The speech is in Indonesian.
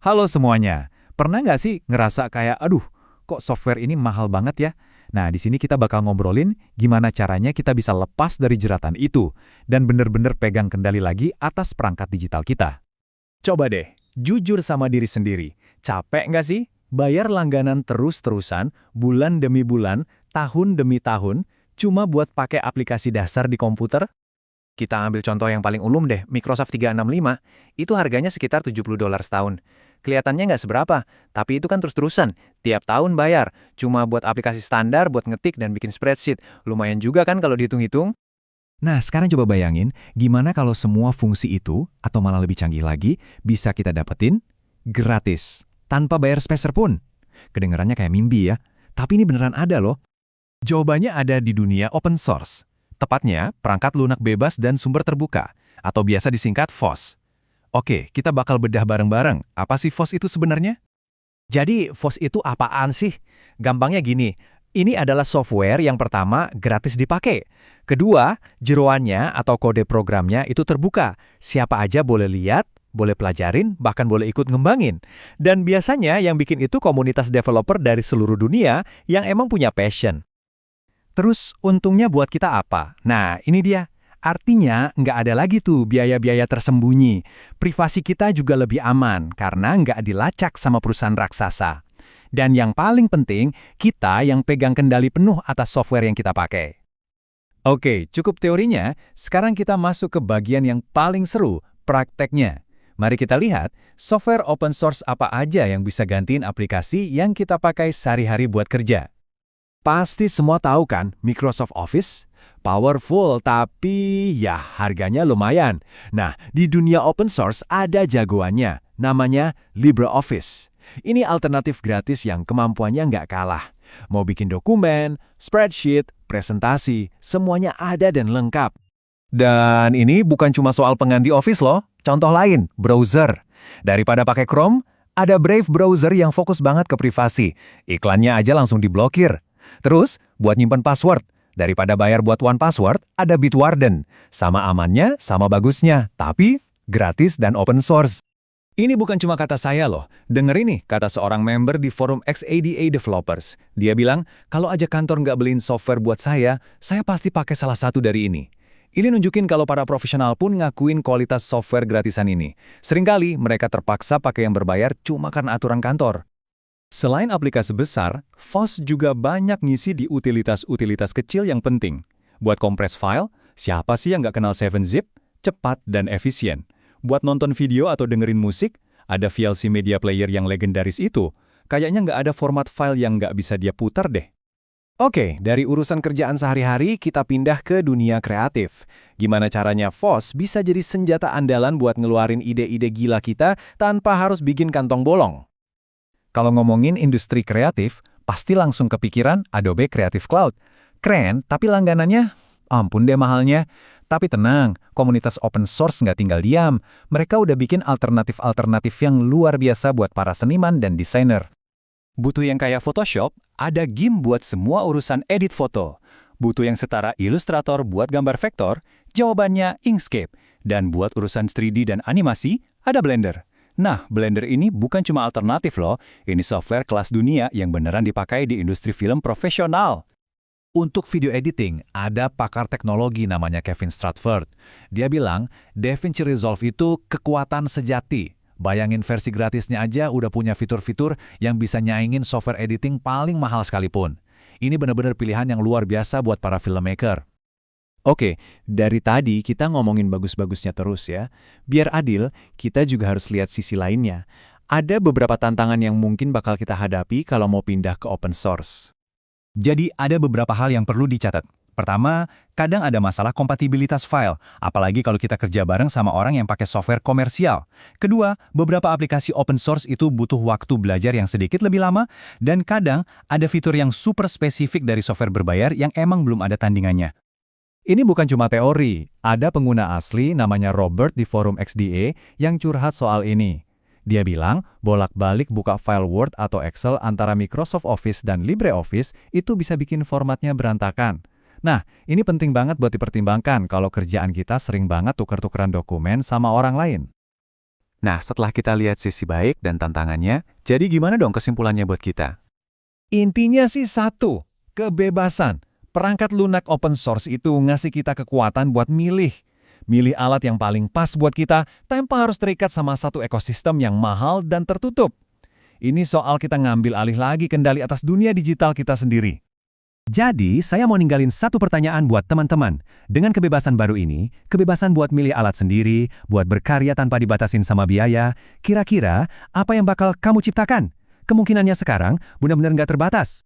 Halo semuanya, pernah nggak sih ngerasa kayak, aduh, kok software ini mahal banget ya? Nah, di sini kita bakal ngobrolin gimana caranya kita bisa lepas dari jeratan itu dan bener-bener pegang kendali lagi atas perangkat digital kita. Coba deh, jujur sama diri sendiri. Capek nggak sih? Bayar langganan terus-terusan, bulan demi bulan, tahun demi tahun, cuma buat pakai aplikasi dasar di komputer? Kita ambil contoh yang paling umum deh, Microsoft 365. Itu harganya sekitar $70 setahun. Kelihatannya nggak seberapa, tapi itu kan terus-terusan. Tiap tahun bayar. Cuma buat aplikasi standar, buat ngetik dan bikin spreadsheet. Lumayan juga kan kalau dihitung-hitung? Nah, sekarang coba bayangin, gimana kalau semua fungsi itu, atau malah lebih canggih lagi, bisa kita dapetin gratis, tanpa bayar sepeser pun. Kedengarannya kayak mimpi ya, tapi ini beneran ada loh. Jawabannya ada di dunia open source. Tepatnya, perangkat lunak bebas dan sumber terbuka, atau biasa disingkat FOSS. Oke, kita bakal bedah bareng-bareng. Apa sih FOSS itu sebenarnya? Jadi, FOSS itu apaan sih? Gampangnya gini, ini adalah software yang pertama gratis dipakai. Kedua, jeroannya atau kode programnya itu terbuka. Siapa aja boleh lihat, boleh pelajarin, bahkan boleh ikut ngembangin. Dan biasanya yang bikin itu komunitas developer dari seluruh dunia yang emang punya passion. Terus untungnya buat kita apa? Nah, ini dia. Artinya nggak ada lagi tuh biaya-biaya tersembunyi. Privasi kita juga lebih aman karena nggak dilacak sama perusahaan raksasa. Dan yang paling penting, kita yang pegang kendali penuh atas software yang kita pakai. Oke, cukup teorinya. Sekarang kita masuk ke bagian yang paling seru, prakteknya. Mari kita lihat, software open source apa aja yang bisa gantiin aplikasi yang kita pakai sehari-hari buat kerja. Pasti semua tahu kan Microsoft Office? Powerful tapi ya harganya lumayan. Nah, di dunia open source ada jagoannya, namanya LibreOffice. Ini alternatif gratis yang kemampuannya nggak kalah. Mau bikin dokumen, spreadsheet, presentasi, semuanya ada dan lengkap. Dan ini bukan cuma soal pengganti Office loh. Contoh lain, browser. Daripada pakai Chrome, ada Brave browser yang fokus banget ke privasi. Iklannya aja langsung diblokir. Terus, buat nyimpen password. Daripada bayar buat One Password, ada Bitwarden. Sama amannya, sama bagusnya, tapi gratis dan open source. Ini bukan cuma kata saya loh. Dengerin nih kata seorang member di forum XADA Developers. Dia bilang, kalau aja kantor nggak beliin software buat saya pasti pakai salah satu dari ini. Ini nunjukin kalau para profesional pun ngakuin kualitas software gratisan ini. Seringkali mereka terpaksa pakai yang berbayar cuma karena aturan kantor. Selain aplikasi besar, FOSS juga banyak ngisi di utilitas-utilitas kecil yang penting. Buat kompres file, siapa sih yang nggak kenal 7-Zip? Cepat dan efisien. Buat nonton video atau dengerin musik, ada VLC Media Player yang legendaris itu. Kayaknya nggak ada format file yang nggak bisa dia putar deh. Oke, dari urusan kerjaan sehari-hari, kita pindah ke dunia kreatif. Gimana caranya FOSS bisa jadi senjata andalan buat ngeluarin ide-ide gila kita tanpa harus bikin kantong bolong? Kalau ngomongin industri kreatif, pasti langsung kepikiran Adobe Creative Cloud. Keren, tapi langganannya, ampun deh mahalnya. Tapi tenang, komunitas open source nggak tinggal diam. Mereka udah bikin alternatif-alternatif yang luar biasa buat para seniman dan desainer. Butuh yang kayak Photoshop, ada GIMP buat semua urusan edit foto. Butuh yang setara Illustrator buat gambar vektor, jawabannya Inkscape. Dan buat urusan 3D dan animasi, ada Blender. Nah, Blender ini bukan cuma alternatif loh, ini software kelas dunia yang beneran dipakai di industri film profesional. Untuk video editing, ada pakar teknologi namanya Kevin Stratford. Dia bilang, DaVinci Resolve itu kekuatan sejati. Bayangin versi gratisnya aja udah punya fitur-fitur yang bisa nyaingin software editing paling mahal sekalipun. Ini bener-bener pilihan yang luar biasa buat para filmmaker. Oke, dari tadi kita ngomongin bagus-bagusnya terus ya. Biar adil, kita juga harus lihat sisi lainnya. Ada beberapa tantangan yang mungkin bakal kita hadapi kalau mau pindah ke open source. Jadi ada beberapa hal yang perlu dicatat. Pertama, kadang ada masalah kompatibilitas file, apalagi kalau kita kerja bareng sama orang yang pakai software komersial. Kedua, beberapa aplikasi open source itu butuh waktu belajar yang sedikit lebih lama, dan kadang ada fitur yang super spesifik dari software berbayar yang emang belum ada tandingannya. Ini bukan cuma teori, ada pengguna asli namanya Robert di forum XDA yang curhat soal ini. Dia bilang, bolak-balik buka file Word atau Excel antara Microsoft Office dan LibreOffice itu bisa bikin formatnya berantakan. Nah, ini penting banget buat dipertimbangkan kalau kerjaan kita sering banget tuker-tukeran dokumen sama orang lain. Nah, setelah kita lihat sisi baik dan tantangannya, jadi gimana dong kesimpulannya buat kita? Intinya sih satu, kebebasan. Perangkat lunak open source itu ngasih kita kekuatan buat milih. Milih alat yang paling pas buat kita tanpa harus terikat sama satu ekosistem yang mahal dan tertutup. Ini soal kita ngambil alih lagi kendali atas dunia digital kita sendiri. Jadi, saya mau ninggalin satu pertanyaan buat teman-teman. Dengan kebebasan baru ini, kebebasan buat milih alat sendiri, buat berkarya tanpa dibatasin sama biaya, kira-kira apa yang bakal kamu ciptakan? Kemungkinannya sekarang benar-benar nggak terbatas.